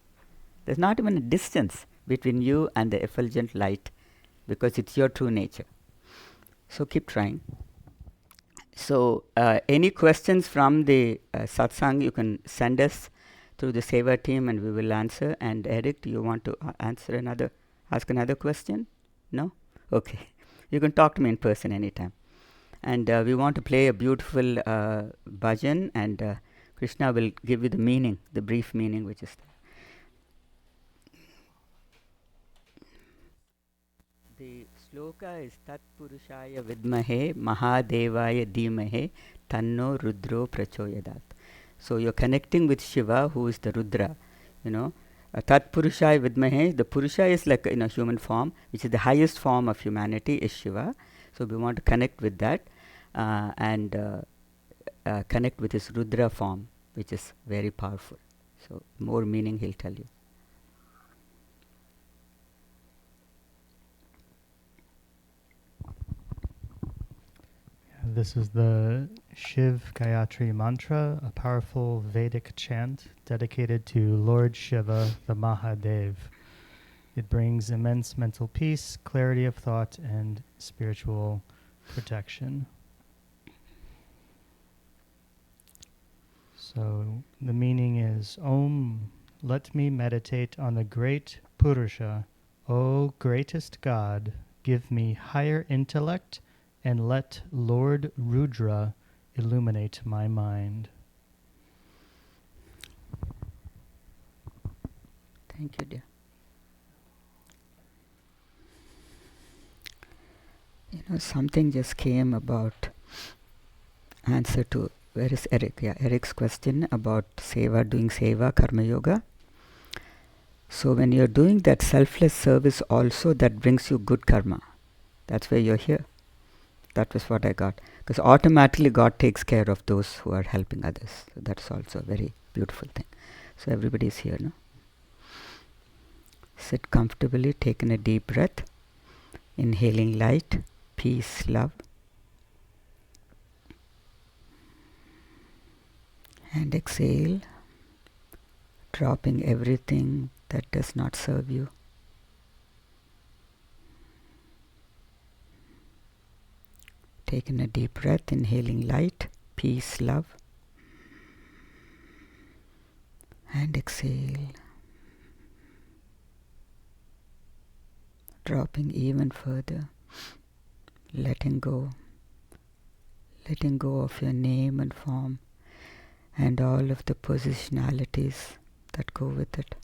There's not even a distance between you and the effulgent light, because it's your true nature. So keep trying. So any questions from the satsang, you can send us through the Seva team and we will answer. And Eric, do you want to ask another question? No? Okay. You can talk to me in person anytime. And we want to play a beautiful bhajan, and Krishna will give you the meaning, the brief meaning which is there. The sloka is Tat Purushaya Vidmahe Mahadevaya Dhimahe Tanno Rudro Prachoyadat. So you're connecting with Shiva, who is the Rudra. Tat Purushaya Vidmahe, the Purusha is like in a human form, which is the highest form of humanity, is Shiva. So we want to connect with that and connect with his Rudra form, which is very powerful. So more meaning he'll tell you. This is the Shiv Gayatri mantra, a powerful Vedic chant dedicated to Lord Shiva, the Mahadev. It brings immense mental peace, clarity of thought, and spiritual protection. So the meaning is, Om, let me meditate on the great Purusha, O greatest God, give me higher intellect, and let Lord Rudra illuminate my mind. Thank you, dear. Something just came about answer to, where is Eric? Yeah, Eric's question about Seva, doing Seva, Karma Yoga. So when you're doing that selfless service also, that brings you good karma. That's why you're here. That was what I got. Because automatically God takes care of those who are helping others. So that's also a very beautiful thing. So everybody is here, no? Sit comfortably, take in a deep breath. Inhaling light, peace, love. And exhale, dropping everything that does not serve you. Take in a deep breath, inhaling light, peace, love. And exhale, dropping even further, letting go of your name and form and all of the positionalities that go with it.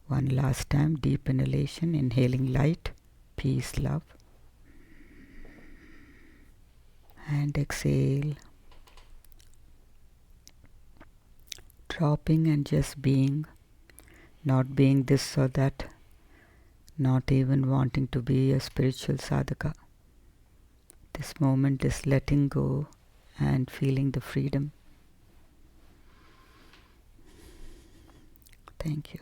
One last time, deep inhalation, inhaling light, peace, love. And exhale, dropping and just being, not being this or that, not even wanting to be a spiritual sadhaka. This moment is letting go and feeling the freedom. Thank you.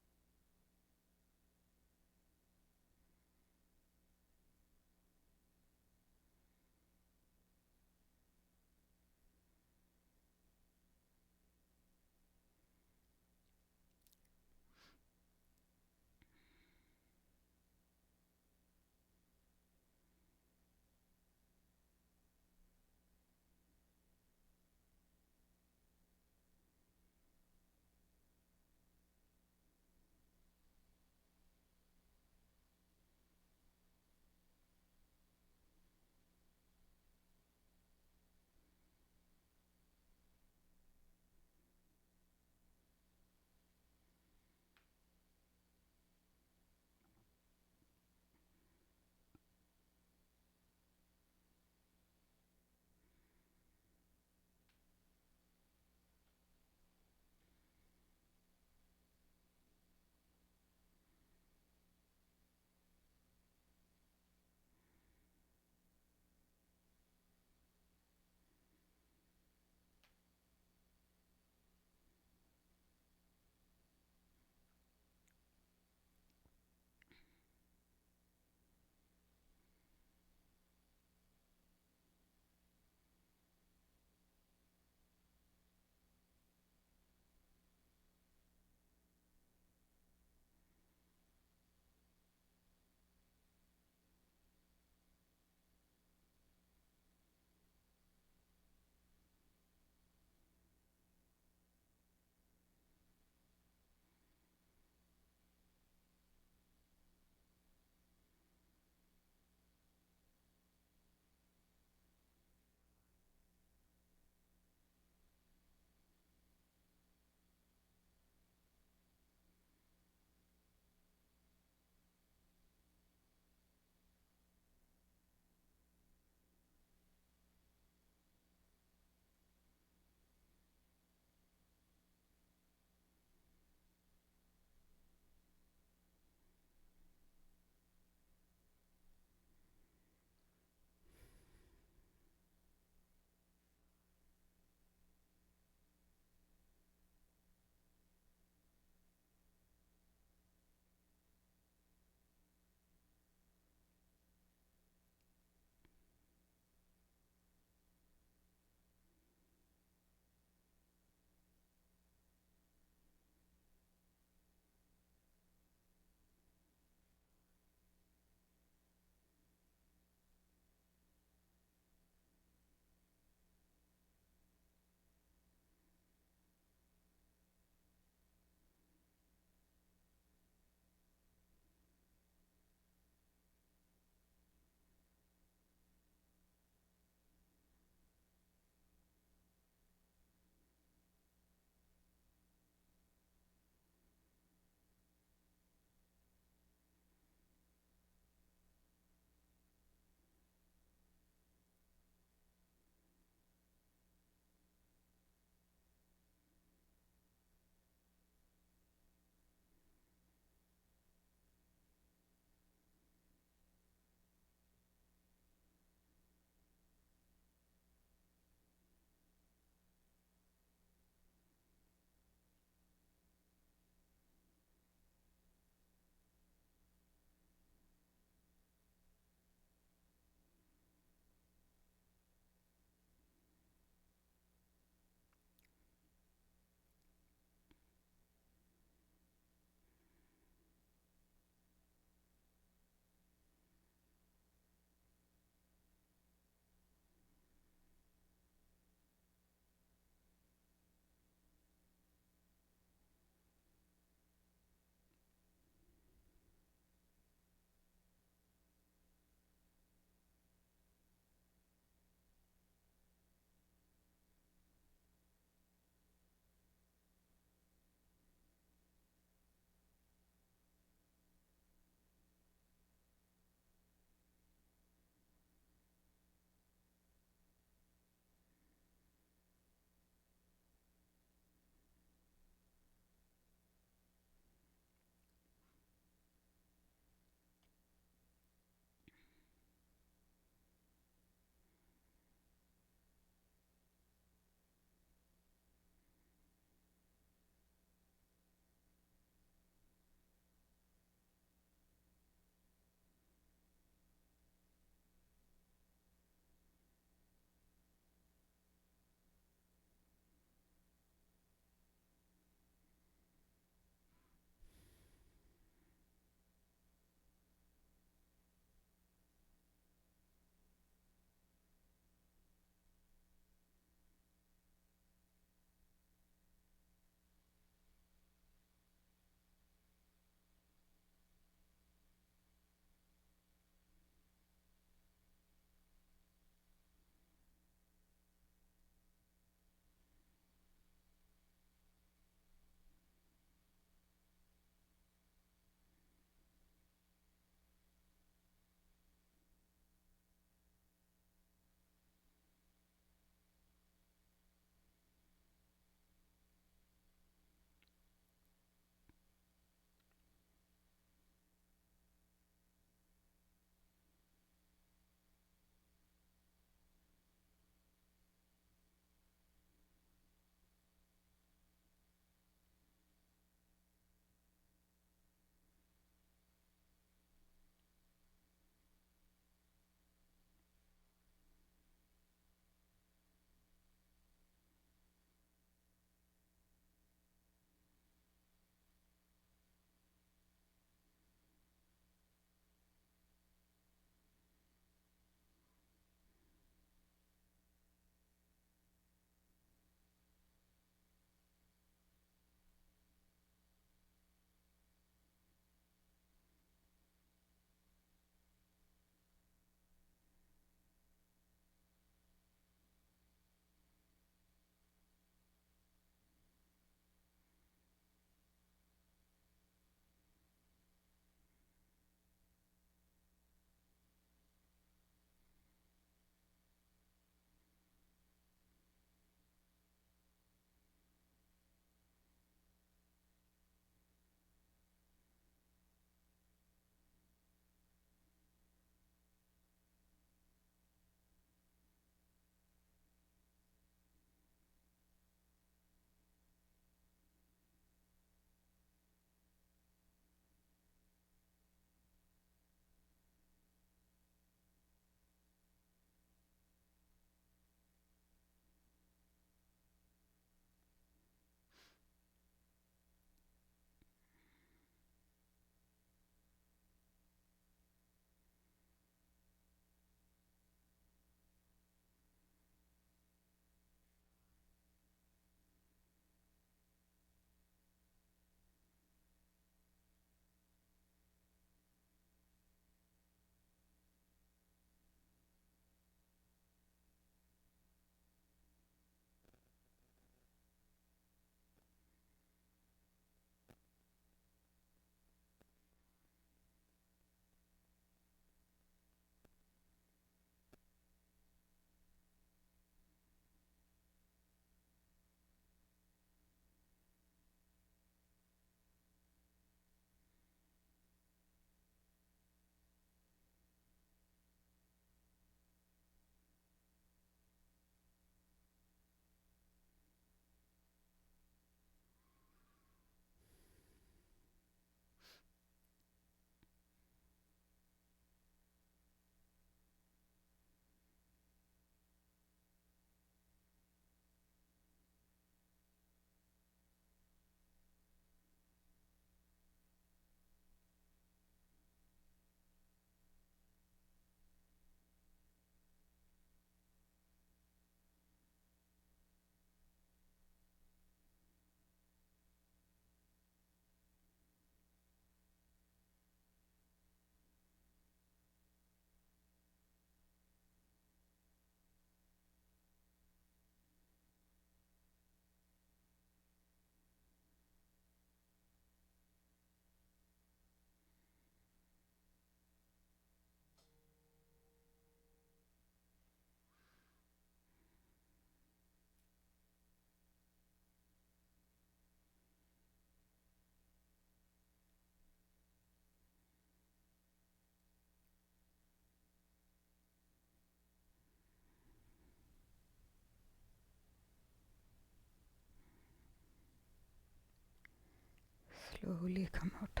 Slowly come out.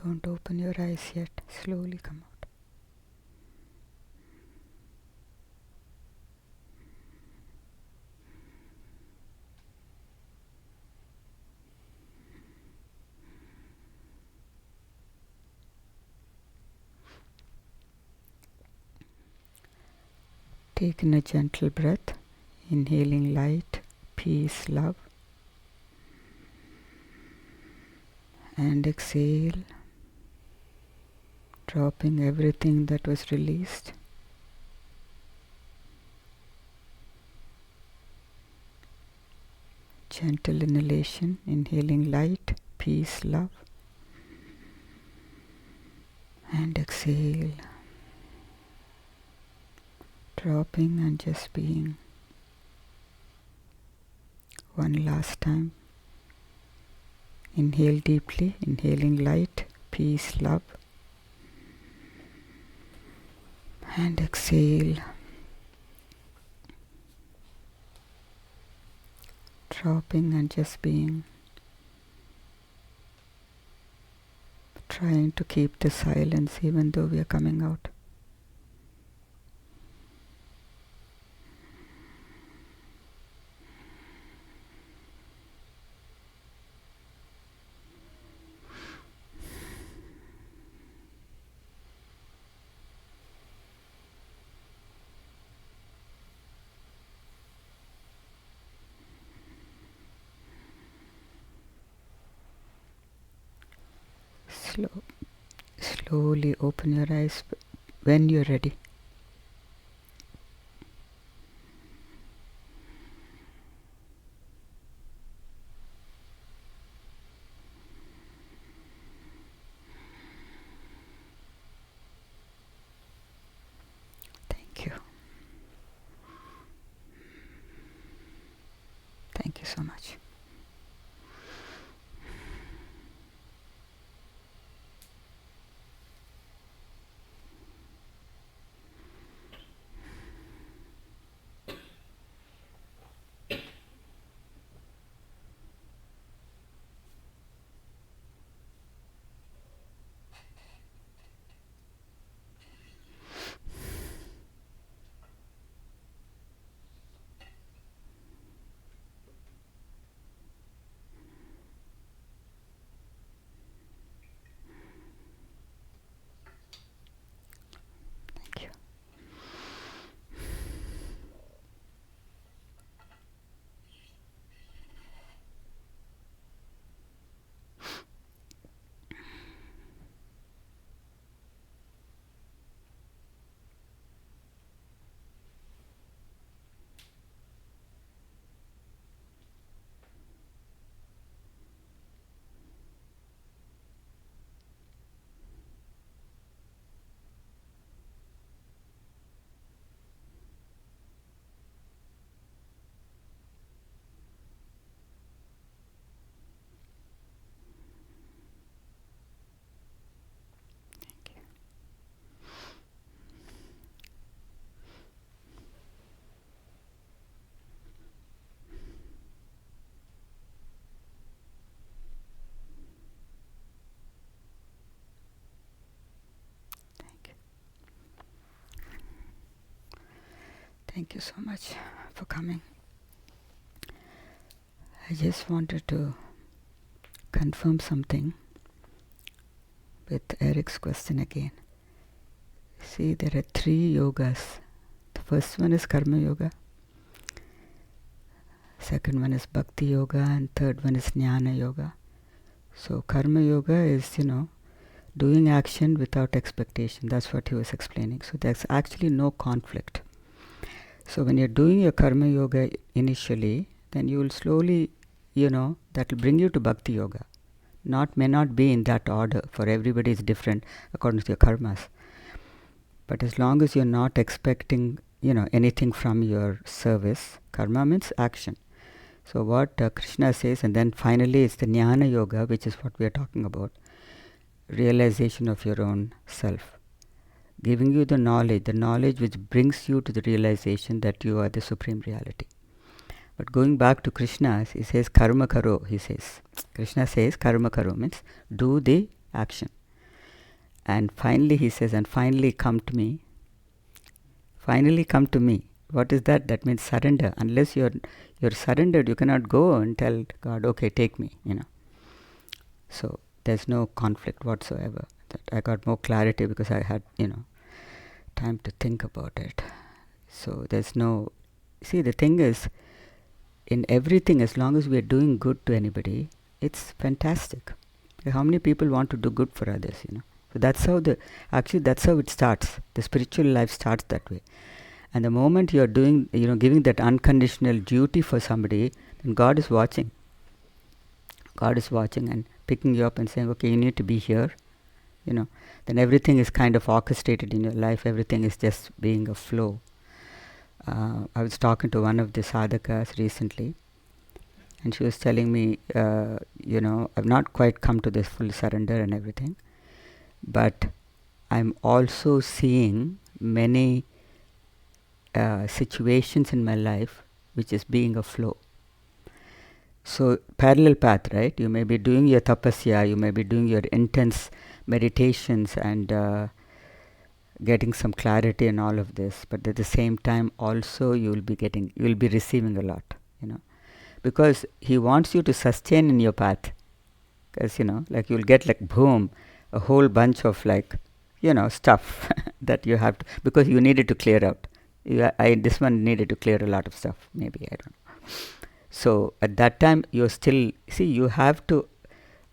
Don't open your eyes yet. Slowly come out. Take in a gentle breath, inhaling light, peace, love, and exhale, dropping everything that was released. Gentle inhalation, inhaling light, peace, love, and exhale, dropping and just being. One last time. Inhale deeply, inhaling light, peace, love, and exhale, dropping and just being. Trying to keep the silence even though we are coming out. Slowly open your eyes when you're ready. Thank you. Thank you so much. Thank you so much for coming. I just wanted to confirm something with Eric's question again. See, there are 3 yogas. The first one is Karma Yoga, second one is Bhakti Yoga, and third one is Jnana Yoga. So Karma Yoga is, doing action without expectation. That's what he was explaining. So there's actually no conflict. So when you're doing your Karma Yoga initially, then you will slowly, that will bring you to Bhakti Yoga. May not be in that order. For everybody is different according to your karmas. But as long as you're not expecting, anything from your service, karma means action. So what Krishna says, and then finally it's the Jnana Yoga, which is what we are talking about. Realization of your own self. Giving you the knowledge which brings you to the realization that you are the supreme reality. But going back to Krishna, he says karma karo. He says, Krishna says karma karo means do the action. And finally he says, and finally come to me. Finally come to me. What is that? That means surrender. Unless you're surrendered, you cannot go and tell God, okay, take me, So there's no conflict whatsoever. That I got more clarity because I had, time to think about it. So there's no, see, the thing is, in everything, as long as we are doing good to anybody, it's fantastic. How many people want to do good for others, So that's how that's how it starts. The spiritual life starts that way. And the moment you're doing, giving that unconditional duty for somebody, then God is watching. God is watching and picking you up and saying, okay, you need to be here, then everything is kind of orchestrated in your life. Everything is just being a flow. I was talking to one of the sadhakas recently, and she was telling me, I've not quite come to this full surrender and everything, but I'm also seeing many situations in my life which is being a flow. So parallel path, right? You may be doing your tapasya, you may be doing your intense meditations and getting some clarity and all of this, but at the same time also you will be receiving a lot, because he wants you to sustain in your path, because like you'll get like boom, a whole bunch of like stuff that you have to, because you needed to clear out. This one needed to clear a lot of stuff, maybe, I don't know. So at that time you have to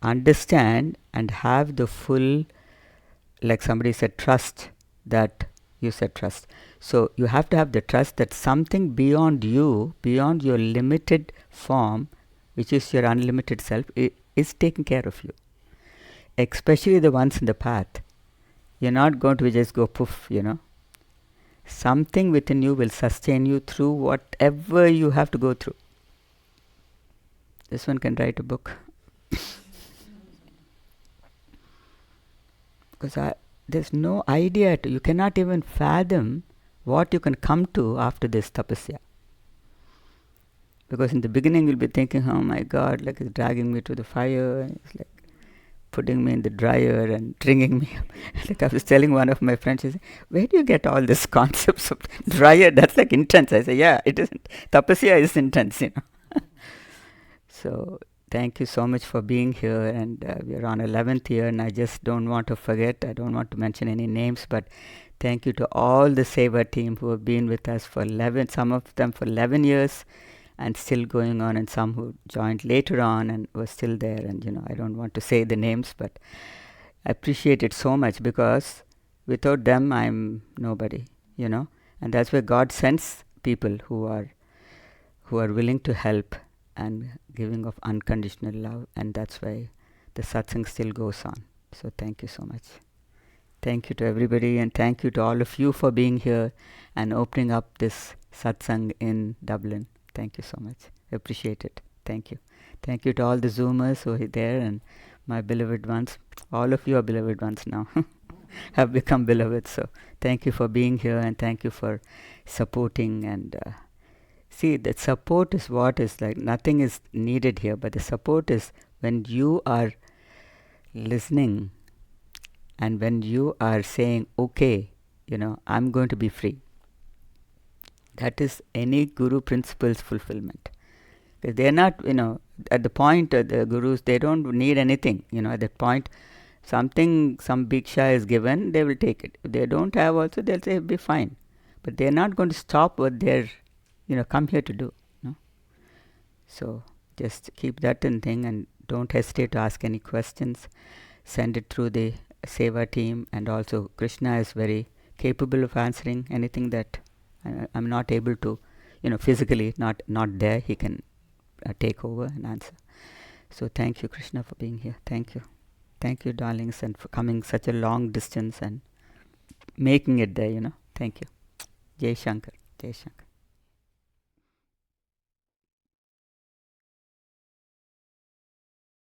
understand and have the full, like somebody said, trust. That you said trust. So you have to have the trust that something beyond you, beyond your limited form, which is your unlimited self, is taking care of you. Especially the ones in the path. You're not going to just go poof, Something within you will sustain you through whatever you have to go through. This one can write a book. Because there's no idea, you cannot even fathom what you can come to after this tapasya. Because in the beginning you'll be thinking, oh my God, like it's dragging me to the fire, and it's like putting me in the dryer and stringing me up. Like I was telling one of my friends, she said, where do you get all these concepts of dryer? That's like intense. I say, yeah, it isn't. Tapasya is intense, So thank you so much for being here, and we're on 11th year, and I just don't want to forget, I don't want to mention any names, but thank you to all the Seva team who have been with us for 11, some of them for 11 years, and still going on, and some who joined later on and were still there, and I don't want to say the names, but I appreciate it so much, because without them I'm nobody, and that's where God sends people who are willing to help and giving of unconditional love, and that's why the satsang still goes on. So thank you so much. Thank you to everybody, and thank you to all of you for being here and opening up this satsang in Dublin. Thank you so much. Appreciate it. Thank you. Thank you to all the Zoomers who are there and my beloved ones. All of you are beloved ones now. Have become beloved. So thank you for being here, and thank you for supporting. And see, that support is what is like, nothing is needed here, but the support is when you are listening and when you are saying, okay, I'm going to be free. That is any guru principle's fulfillment. They're not, at the point, the gurus, they don't need anything. At that point, some bhiksha is given, they will take it. If they don't have also, they'll say, be fine. But they're not going to stop what they're, come here to do. So just keep that in thing, and don't hesitate to ask any questions. Send it through the Seva team, and also Krishna is very capable of answering anything that I'm not able to, physically not there. He can take over and answer. So thank you, Krishna, for being here. Thank you, darlings, and for coming such a long distance and making it there. Thank you. Jai Shankar. Jai Shankar.